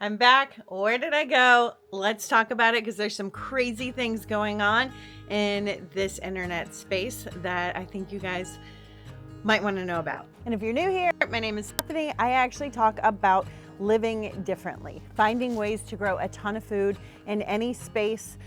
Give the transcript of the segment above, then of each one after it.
I'm back. Where did I go? Let's talk about it because there's some crazy things going on in this internet space that I think you guys might want to know about. And if you're new here, my name is Stephanie. I actually talk about living differently, finding ways to grow a ton of food in any space,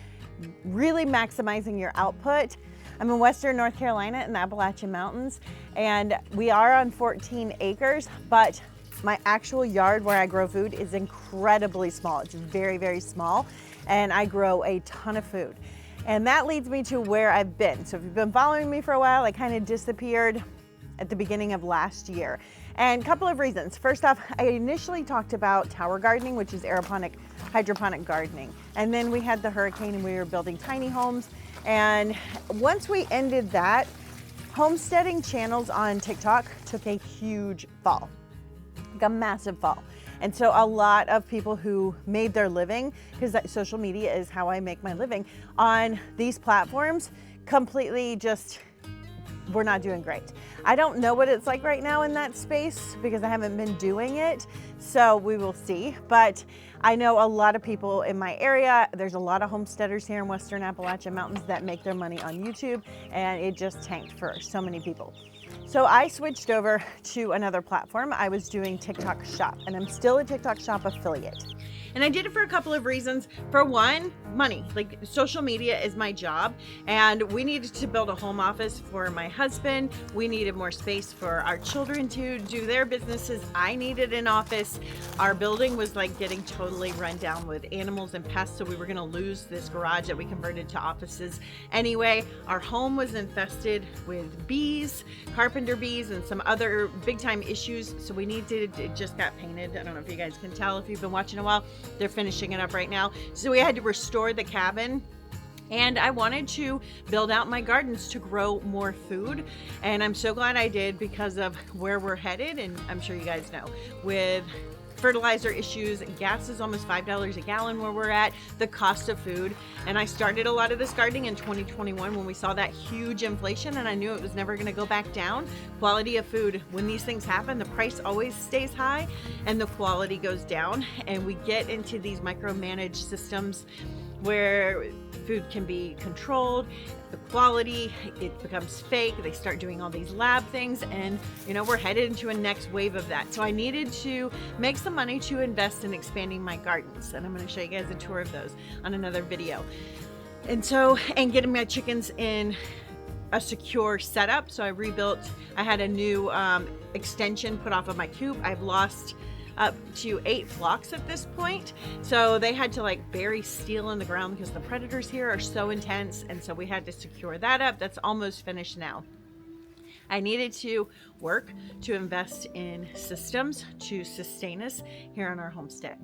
really maximizing your output. I'm in Western North Carolina in the Appalachian Mountains, and we are on 14 acres, but my actual yard where I grow food is incredibly small. It's very, very small, and I grow a ton of food. And that leads me to where I've been. So if you've been following me for a while, I kind of disappeared at the beginning of last year. And a couple of reasons. First off, I initially talked about tower gardening, which is aeroponic, hydroponic gardening. And then we had the hurricane and we were building tiny homes. And once we ended that, homesteading channels on TikTok took a huge fall. A massive fall. And so a lot of people who made their living, because social media is how I make my living, on these platforms completely just we're not doing great. I don't know what it's like right now in that space because I haven't been doing it, so we will see. But I know a lot of people in my area. There's a lot of homesteaders here in Western Appalachian Mountains that make their money on YouTube, and it just tanked for so many people. So I switched over to another platform. I was doing TikTok Shop, and I'm still a TikTok Shop affiliate. And I did it for a couple of reasons. For one, money. Like, social media is my job, and we needed to build a home office for my husband. We needed more space for our children to do their businesses. I needed an office. Our building was like getting totally run down with animals and pests, so we were gonna lose this garage that we converted to offices. Anyway, our home was infested with bees, carpenter bees, and some other big time issues. So we needed, it just got painted. I don't know if you guys can tell if you've been watching a while. They're finishing it up right now. So we had to restore the cabin. And I wanted to build out my gardens to grow more food. And I'm so glad I did because of where we're headed. And I'm sure you guys know, with fertilizer issues, gas is almost $5 a gallon where we're at, the cost of food. And I started a lot of this gardening in 2021 when we saw that huge inflation, and I knew it was never gonna go back down. Quality of food, when these things happen, the price always stays high and the quality goes down. And we get into these micromanaged systems where food can be controlled, the quality, it becomes fake. They start doing all these lab things, and we're headed into a next wave of that. So I needed to make some money to invest in expanding my gardens, and I'm going to show you guys a tour of those on another video. And getting my chickens in a secure setup. So I had a new extension put off of my coop. I've lost up to 8 flocks at this point. So they had to bury steel in the ground because the predators here are so intense. And so we had to secure that up. That's almost finished now. I needed to work to invest in systems to sustain us here on our homestead.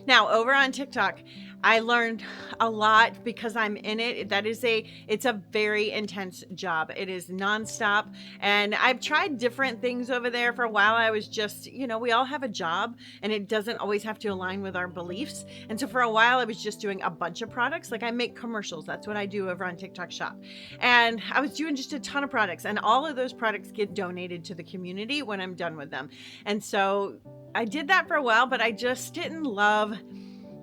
Now, over on TikTok, I learned a lot because I'm in it. It's a very intense job. It is nonstop. And I've tried different things over there. For a while, I was just, we all have a job and it doesn't always have to align with our beliefs. And so for a while, I was just doing a bunch of products. Like, I make commercials. That's what I do over on TikTok Shop. And I was doing just a ton of products, and all of those products get donated to the community when I'm done with them. And so I did that for a while, but I just didn't love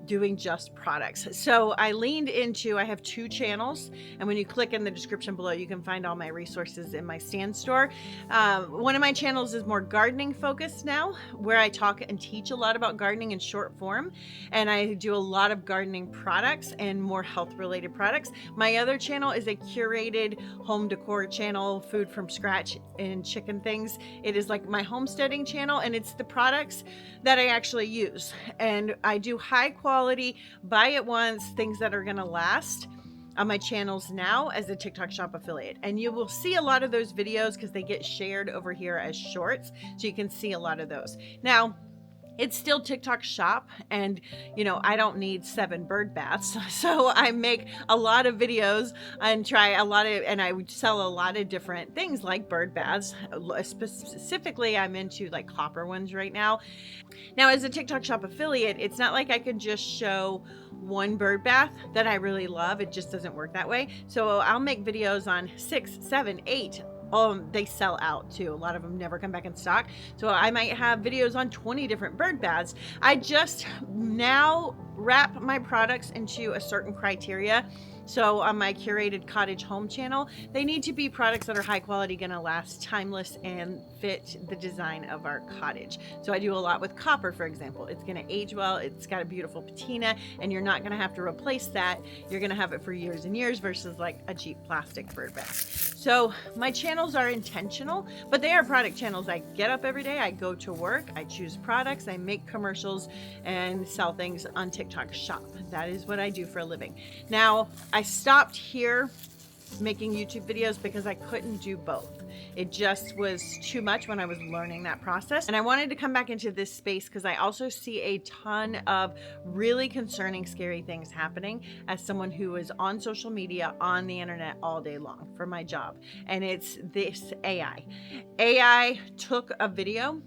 doing just products. So I leaned into, I have 2 channels, and when you click in the description below, you can find all my resources in my stand store. One of my channels is more gardening focused now, where I talk and teach a lot about gardening in short form, and I do a lot of gardening products and more health related products. My other channel is a curated home decor channel, food from scratch and chicken things. It is like my homesteading channel, and it's the products that I actually use, and I do high quality, buy it once, things that are going to last on my channels now as a TikTok Shop affiliate. And you will see a lot of those videos because they get shared over here as shorts, so you can see a lot of those. Now, it's still TikTok Shop, and I don't need 7 bird baths, so I make a lot of videos and I would sell a lot of different things like bird baths. Specifically, I'm into copper ones right now. Now, as a TikTok Shop affiliate, it's not like I could just show one bird bath that I really love. It just doesn't work that way. So I'll make videos on 6, 7, 8 they sell out too. A lot of them never come back in stock. So I might have videos on 20 different bird baths. I just now wrap my products into a certain criteria. So on my curated cottage home channel, they need to be products that are high quality, gonna last, timeless, and fit the design of our cottage. So I do a lot with copper, for example. It's gonna age well, it's got a beautiful patina, and you're not gonna have to replace that. You're gonna have it for years and years versus like a cheap plastic bird bath. So my channels are intentional, but they are product channels. I get up every day, I go to work, I choose products, I make commercials and sell things on TikTok Shop. That is what I do for a living. Now, I stopped here making YouTube videos because I couldn't do both. It just was too much when I was learning that process. And I wanted to come back into this space because I also see a ton of really concerning, scary things happening as someone who is on social media, on the internet all day long for my job. And it's this AI. AI took a video.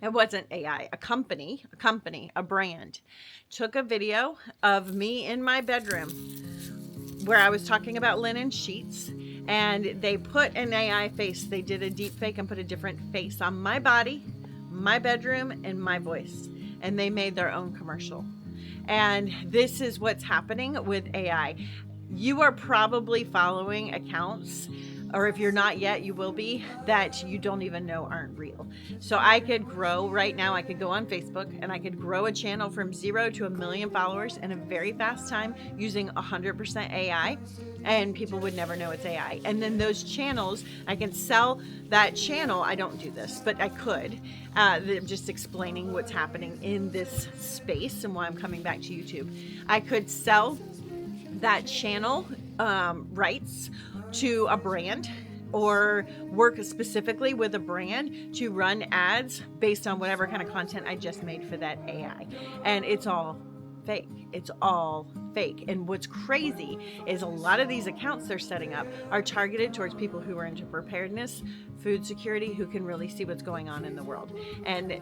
It wasn't AI, a company, a brand, took a video of me in my bedroom where I was talking about linen sheets, and they put an AI face. They did a deep fake and put a different face on my body, my bedroom, and my voice. And they made their own commercial. And this is what's happening with AI. You are probably following accounts, or if you're not yet, you will be, that you don't even know aren't real. So I could grow right now. I could go on Facebook and I could grow a channel from 0 to 1 million followers in a very fast time using 100% AI, and people would never know it's AI. And then those channels, I can sell that channel. I don't do this, but I could. I'm just explaining what's happening in this space and why I'm coming back to YouTube. I could sell that channel rights to a brand, or work specifically with a brand to run ads based on whatever kind of content I just made for that AI. And it's all fake. It's all fake. And what's crazy is a lot of these accounts they're setting up are targeted towards people who are into preparedness, food security, who can really see what's going on in the world. And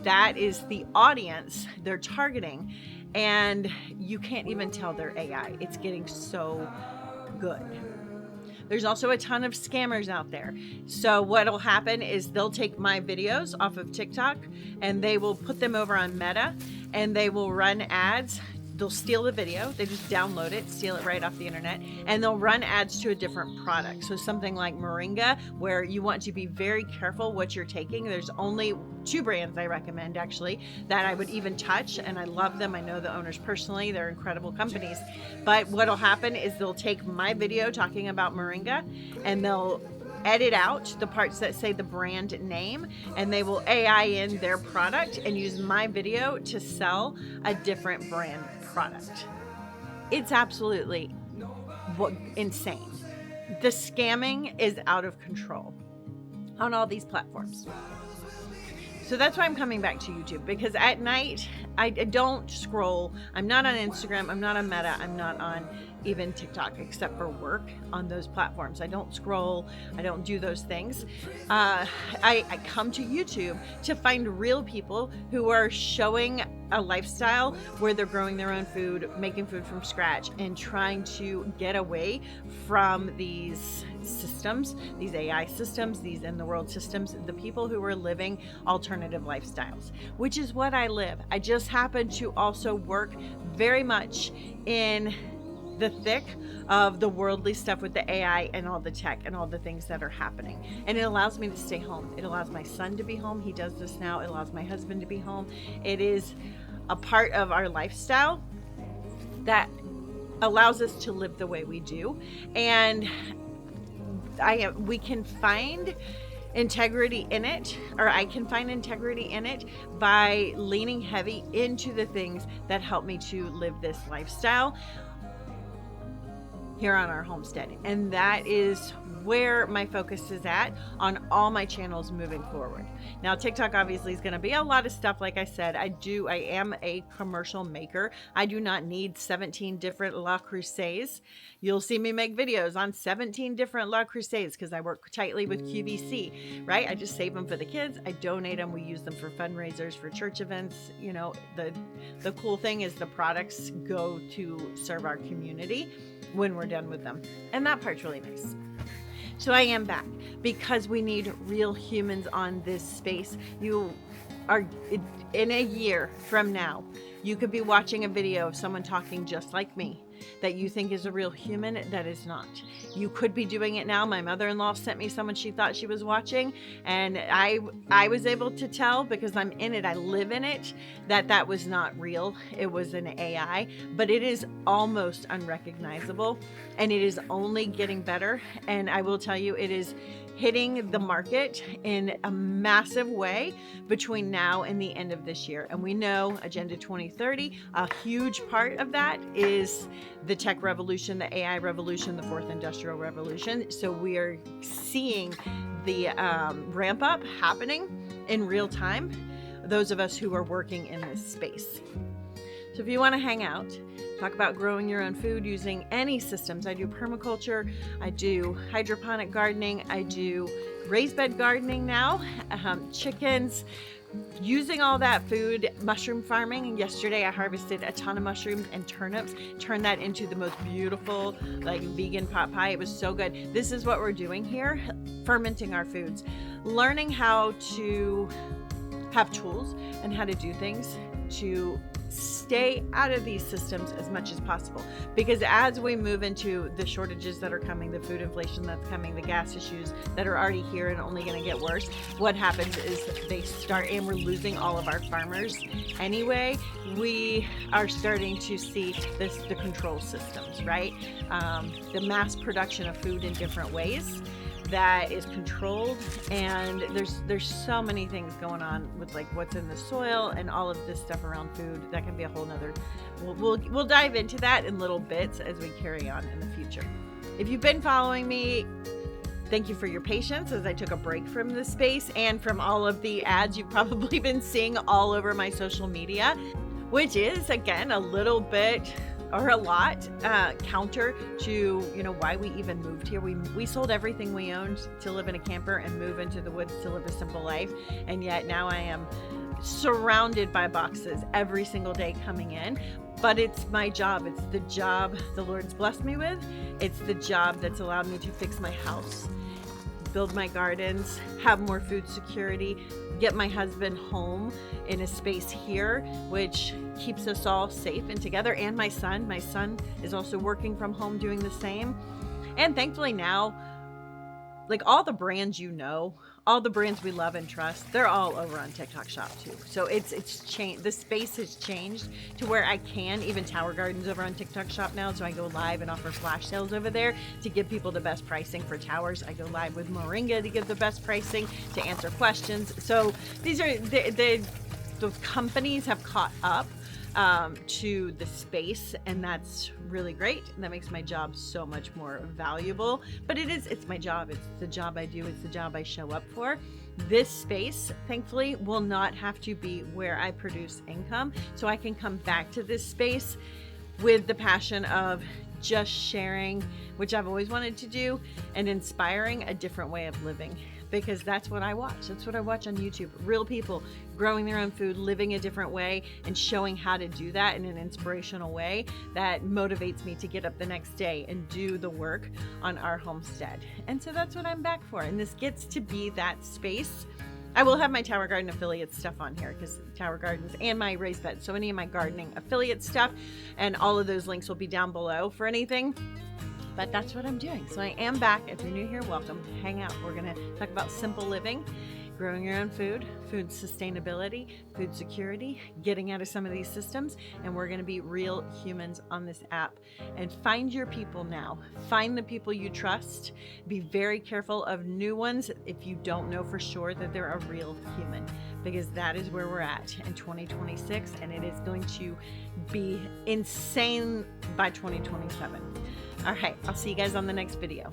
that is the audience they're targeting. And you can't even tell they're AI. It's getting so good. There's also a ton of scammers out there. So what'll happen is they'll take my videos off of TikTok and they will put them over on Meta, and they will run ads. They'll steal the video, they just download it, steal it right off the internet, and they'll run ads to a different product. So something like moringa, where you want to be very careful what you're taking. There's only 2 brands I recommend, actually, that I would even touch, and I love them. I know the owners personally. They're incredible companies. But what'll happen is they'll take my video talking about moringa, and they'll edit out the parts that say the brand name, and they will AI in their product and use my video to sell a different brand product. It's absolutely insane. The scamming is out of control on all these platforms. So that's why I'm coming back to YouTube, because at night I don't scroll. I'm not on Instagram, I'm not on Meta, I'm not on even TikTok, except for work on those platforms. I don't scroll, I don't do those things. I come to YouTube to find real people who are showing a lifestyle where they're growing their own food, making food from scratch, and trying to get away from these systems, these AI systems, these in the world systems, the people who are living alternative lifestyles, which is what I live. I just happen to also work very much in the thick of the worldly stuff with the AI and all the tech and all the things that are happening. And it allows me to stay home. It allows my son to be home. He does this now. It allows my husband to be home. It is a part of our lifestyle that allows us to live the way we do. And we can find integrity in it, or I can find integrity in it by leaning heavy into the things that help me to live this lifestyle here on our homestead. And that is where my focus is at on all my channels moving forward. Now, TikTok obviously is going to be a lot of stuff. Like I said, I am a commercial maker. I do not need 17 different La Crusades. You'll see me make videos on 17 different La Crusades because I work tightly with QVC, right? I just save them for the kids. I donate them. We use them for fundraisers, for church events. You know, the cool thing is the products go to serve our community when we're done with them. And that part's really nice. So I am back because we need real humans on this space. You are, in a year from now, you could be watching a video of someone talking just like me that you think is a real human that is not. You could be doing it now. My mother-in-law sent me someone she thought she was watching, and I was able to tell, because I'm in it, I live in it, that was not real. It was an AI, but it is almost unrecognizable, and it is only getting better. And I will tell you, it is hitting the market in a massive way between now and the end of this year. And we know Agenda 2030, a huge part of that is the tech revolution, the AI revolution, the fourth industrial revolution. So we are seeing the ramp up happening in real time, those of us who are working in this space. So if you want to hang out, talk about growing your own food using any systems. I do permaculture, I do hydroponic gardening, I do raised bed gardening now, chickens, using all that food, mushroom farming. And yesterday I harvested a ton of mushrooms and turnips, turned that into the most beautiful like vegan pot pie. It was so good. This is what we're doing here, fermenting our foods, learning how to have tools and how to do things to stay out of these systems as much as possible. Because as we move into the shortages that are coming, the food inflation that's coming, the gas issues that are already here and only going to get worse, what happens is they start, and we're losing all of our farmers anyway. We are starting to see the control systems, right? The mass production of food in different ways that is controlled, and there's so many things going on with like what's in the soil and all of this stuff around food. That can be a whole nother, we'll dive into that in little bits as we carry on in the future. If you've been following me, thank you for your patience as I took a break from this space and from all of the ads you've probably been seeing all over my social media, which is again a little bit or a lot counter to why we even moved here. We sold everything we owned to live in a camper and move into the woods to live a simple life, and yet now I am surrounded by boxes every single day coming in. But it's my job. It's the job the Lord's blessed me with. It's the job that's allowed me to fix my house, build my gardens, have more food security, get my husband home in a space here, which keeps us all safe and together. And my son is also working from home doing the same. And thankfully now, like all the brands, all the brands we love and trust, they're all over on TikTok Shop too. So it's changed. The space has changed to where I can, even Tower Gardens over on TikTok Shop now. So I go live and offer flash sales over there to give people the best pricing for towers. I go live with Moringa to give the best pricing, to answer questions. So these are the companies have caught up to the space, and that's really great. That makes my job so much more valuable. But it's my job. It's the job I do. It's the job I show up for. This space, thankfully, will not have to be where I produce income. So I can come back to this space with the passion of just sharing, which I've always wanted to do, and inspiring a different way of living. Because that's what I watch. That's what I watch on YouTube. Real people growing their own food, living a different way, and showing how to do that in an inspirational way that motivates me to get up the next day and do the work on our homestead. And so that's what I'm back for. And this gets to be that space. I will have my Tower Garden affiliate stuff on here, because Tower Gardens and my raised bed. So any of my gardening affiliate stuff, and all of those links will be down below for anything. But that's what I'm doing. So I am back. If you're new here, welcome. Hang out. We're going to talk about simple living, growing your own food, food sustainability, food security, getting out of some of these systems, and we're going to be real humans on this app. And find your people now. Find the people you trust. Be very careful of new ones if you don't know for sure that they're a real human, because that is where we're at in 2026, and it is going to be insane by 2027. All right, I'll see you guys on the next video.